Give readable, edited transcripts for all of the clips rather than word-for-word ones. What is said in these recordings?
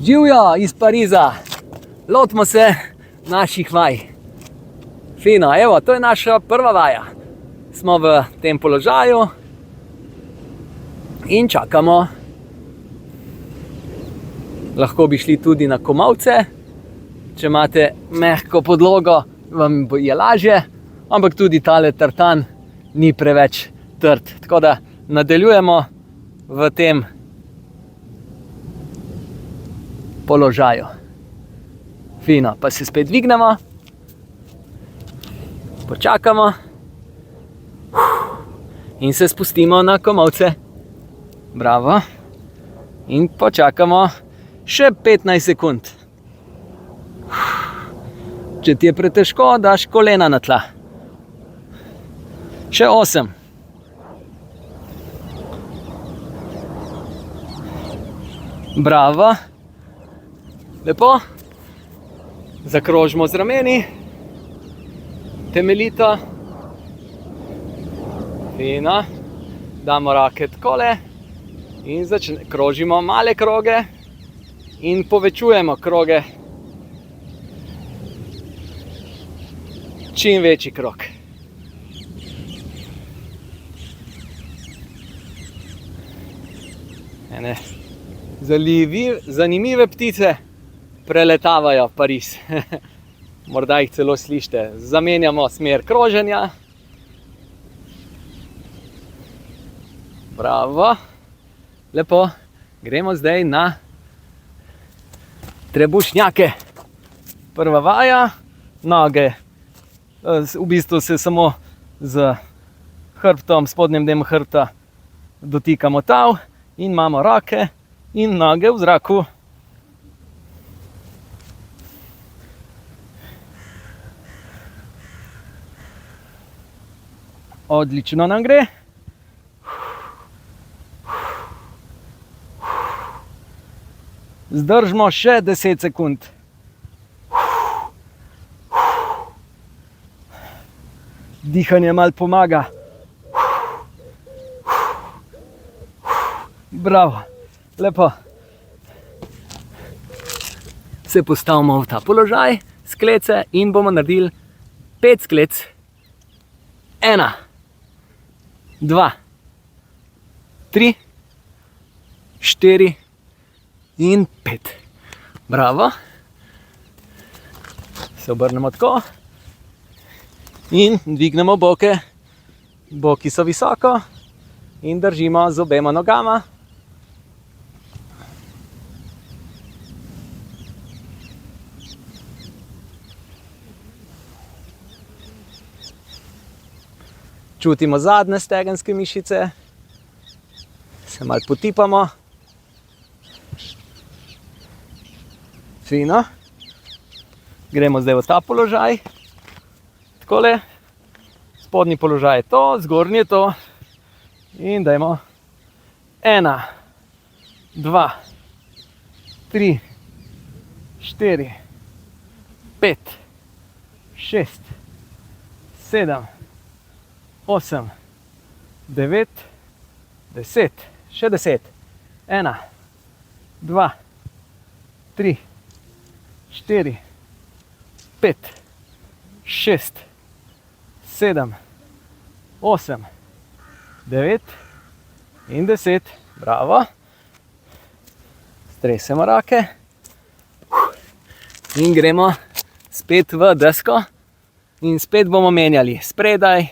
Živjo iz Pariza, lotimo se naših vaj. Fino, evo, to je naša prva vaja. Smo v tem položaju in čakamo. Lahko bi šli tudi na komolce, če imate mehko podlogo, vam je lažje, ampak tudi tale tartan ni preveč trd. Tako da nadaljujemo v tem položaju. Fino, pa se spet dvignemo, počakamo in se spustimo na komolce. Bravo. In počakamo še 15 sekund. Če ti je pretežko, daš kolena na tla. Še 8. Bravo. Lepo. Zakrožimo z rameni. Temeljito. Fino. Damo roke takole. In krožimo male kroge. In povečujemo kroge. Čim večji krog. Zanimive ptice preletavajo Pariz. Morda jih celo slišite. Zamenjamo smer kroženja. Bravo. Lepo. Gremo zdaj na trebušnjake. Prva vaja. Noge. V bistvu se samo z hrbtom, spodnjem delom hrbta dotikamo tal in imamo roke in noge v zraku. Odlično nam gre. Zdržimo še 10 sekund. Dihanje malo pomaga. Bravo. Lepo. Se postavimo v ta položaj, sklece in bomo naredili 5 sklec. 1, 2, 3, 4 in 5. Bravo. Se obrnemo tako. In dvignemo boke. Boki so visoko. In držimo z obema nogama. Čutimo zadnje stegenske mišice. Se malo potipamo. Fino. Gremo zdaj v ta položaj. Takole. Spodnji položaj je to, zgornji je to. In dajmo. 1, 2, 3, 4, 5, 6, 7, 8, 9, 10. Še 10. 1, 2, 3, 4, 5, 6, 7, 8, 9 in 10. Bravo. Stresemo roke. In gremo spet v desko. In spet bomo menjali spredaj,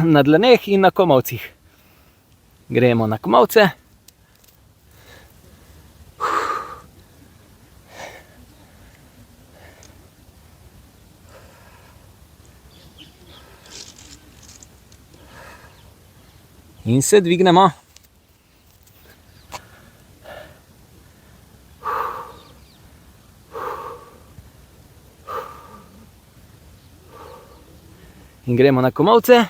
na dlaneh in na komolcih. Gremo na komolce. In se dvignemo. In gremo na komolce.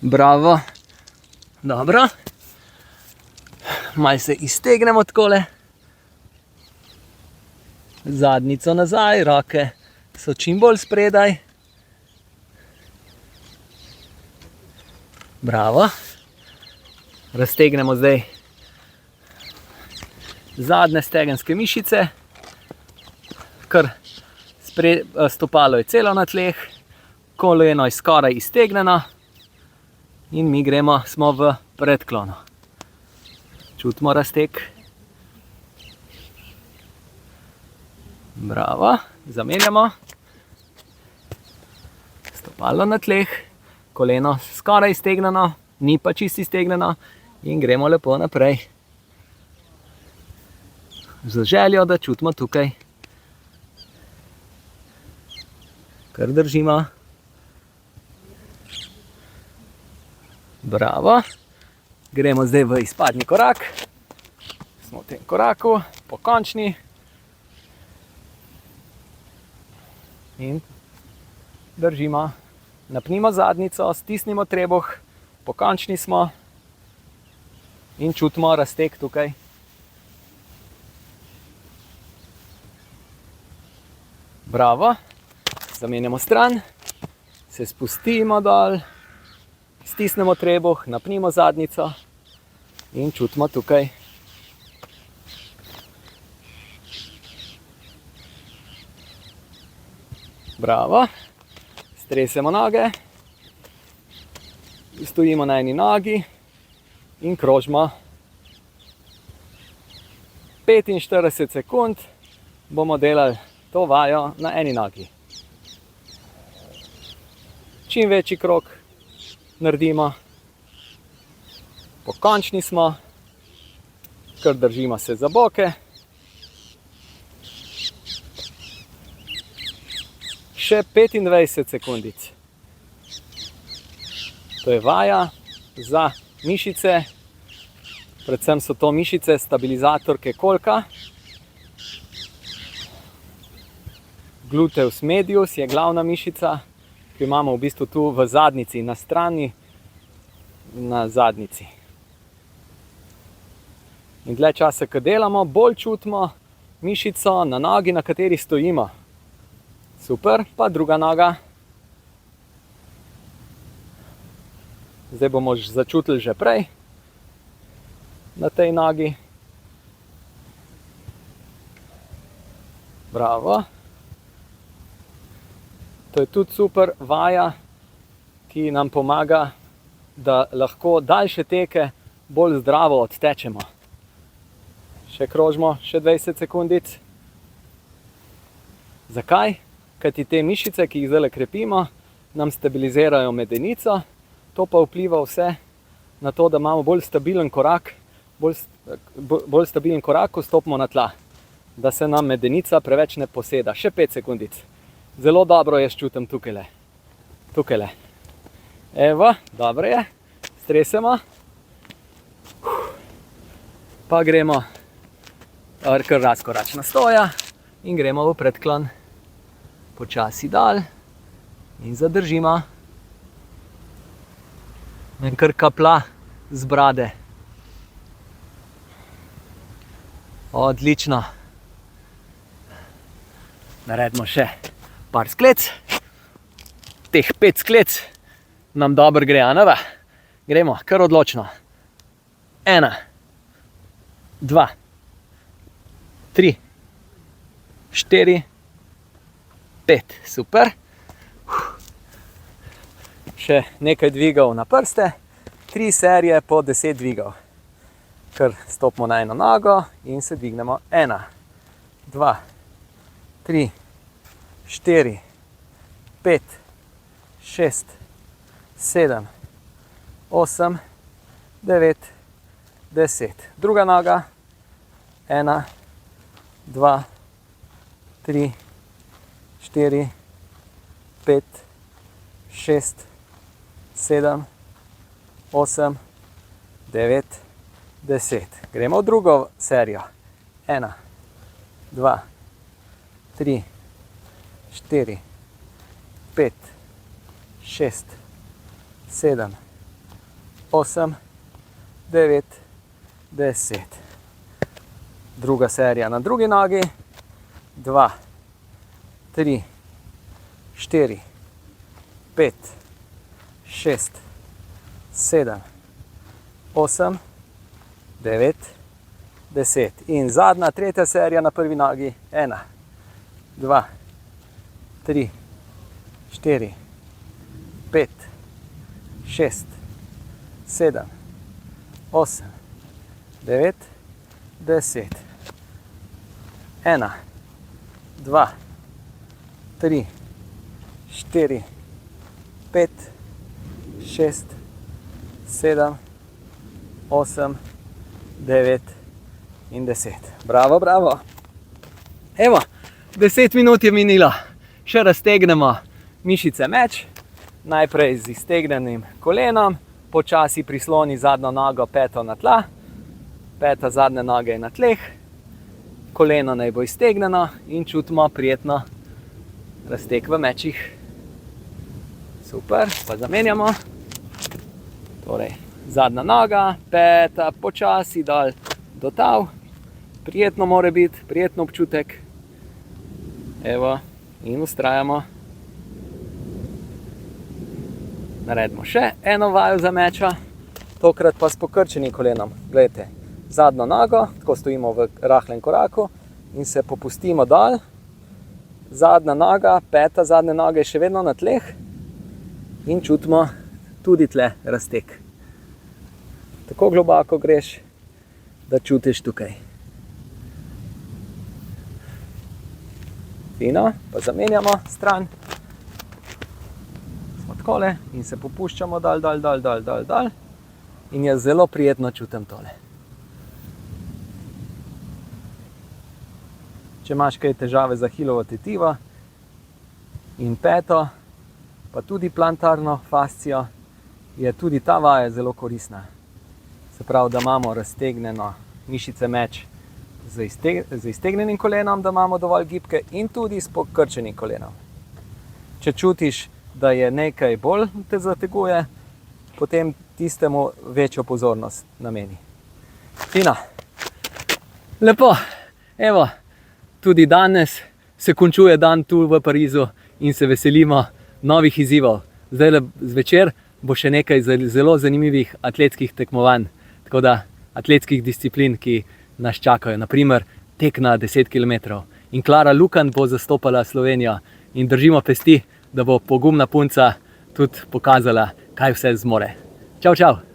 Bravo. Dobro. Malo se iztegnemo takole. Zadnjico nazaj, roke so čim bolj spredaj. Bravo. Raztegnemo zdaj zadnje stegenske mišice, kar stopalo je celo na tleh, koleno je skoraj iztegnjeno in mi smo v predklonu. Čutimo razteg. Bravo, zamenjamo. Stopalo na tleh, koleno skoraj iztegnjeno, ni pa čisto iztegnjeno in gremo lepo naprej. Z željo, da čutimo tukaj. Kar držimo. Bravo. Gremo zdaj v izpadni korak. Smo v tem koraku, pokončni. In držimo. Napnimo zadnjico, stisnimo trebuh, pokončni smo in čutimo razteg tukaj. Bravo. Zamenjamo stran, se spustimo dol, stisnemo trebuh, napnimo zadnjico in čutimo tukaj. Bravo. Stresemo noge, stojimo na eni nogi in krožimo. 45 sekund bomo delali to vajo na eni nogi. Čim večji krog naredimo. Pokončni smo, kar držimo se za boke. Še 25 sekundic. To je vaja za mišice, predvsem so to mišice stabilizatorke kolka. Gluteus medius je glavna mišica, ki jo imamo v bistvu tu v zadnjici, na strani, na zadnjici. In dlje časa, ko delamo, bolj čutimo mišico na nogi, na kateri stojimo. Super, pa druga noga. Zdaj bomo začutili že prej na tej nogi. Bravo. To je tudi super vaja, ki nam pomaga, da lahko daljše teke bolj zdravo odtečemo. Še krožimo, še 20 sekundic. Zakaj? Kajti te mišice, ki jih zdaj krepimo, nam stabilizirajo medenico, to pa vpliva vse na to, da imamo bolj stabilen korak, bolj stabilen korak, ko stopimo na tla, da se nam medenica preveč ne poseda. Še 5 sekundic. Zelo dobro jaz čutim tukajle. Tukajle. Evo, dobro je. Stresemo. Pa gremo kar razkoračna stoja in gremo v predklon. Počasi dol in zadržimo. In kar kaplja z brade. Odlično. Naredimo še par sklec. Teh 5 sklec nam dobro gre, anava. Gremo kar odločno. 1, 2, 3, 4, 5. Super. Še nekaj dvigov na prste. 3 serije po 10 dvigov. Kar stopimo na eno nogo in se dvignemo. 1, 2, 3, 4, 5, 6, 7, 8, 9, 10. Druga noga. 1, 2, 3, 4, 5, 6, 7, 8, 9, 10. Gremo v drugo serijo. 1, 2, 3, 4, 5, 6, 7, 8, 9, 10. Druga serija na drugi nogi. 2, 3, 4, 5, 6, 7, 8, 9, 10. In zadnja, tretja serija na prvi nogi. 1, 2, 3, 4, 5, 6, 7, 8, 9, 10. 1, 2, 3, 4, 5, 6, 7, 8, 9 in 10. Bravo, bravo. Evo, 10 minut je minilo. Še raztegnemo mišice meč. Najprej z iztegnenim kolenom. Počasi prisloni zadnjo nogo, peto na tla. Peta zadnje noge je na tleh. Koleno naj bo iztegnjeno in čutimo prijetno razteg v mečih. Super, pa zamenjamo. Torej, zadnja noga, peta počasi dol do tal. Prijetno mora biti, prijetno občutek. Evo, in vztrajamo. Naredimo še eno vajo za meča, tokrat pa s pokrčenim kolenom. Glejte, zadnjo nogo, tako stojimo v rahlem koraku in se popustimo dol. Zadnja noga, peta zadnja noga je še vedno na tleh in čutimo tudi tle razteg. Tako globoko greš, da čutiš tukaj. Fino, pa zamenjamo stran. Smo takole in se popuščamo dol. In jaz zelo prijetno čutim tole. Če imaš kaj težave za ahilovo tetivo in peto, pa tudi plantarno fascijo, je tudi ta vaja zelo koristna. Se pravi, da imamo raztegnjeno mišice meč z iztegnjenim kolenom, da imamo dovolj gibke in tudi s pokrčenim kolenom. Če čutiš, da je nekaj bolj te zateguje, potem tistemu večjo pozornost nameni. Fino. Lepo. Evo, tudi danes se končuje dan tu v Parizu in se veselimo novih izzivov. Zdaj zvečer bo še nekaj zelo zanimivih atletskih tekmovanj, tako da atletskih disciplin, ki nas čakajo. Naprimer, tek na 10 km. In Klara Lukan bo zastopala Slovenijo in držimo pesti, da bo pogumna punca tudi pokazala, kaj vse zmore. Čau, čau!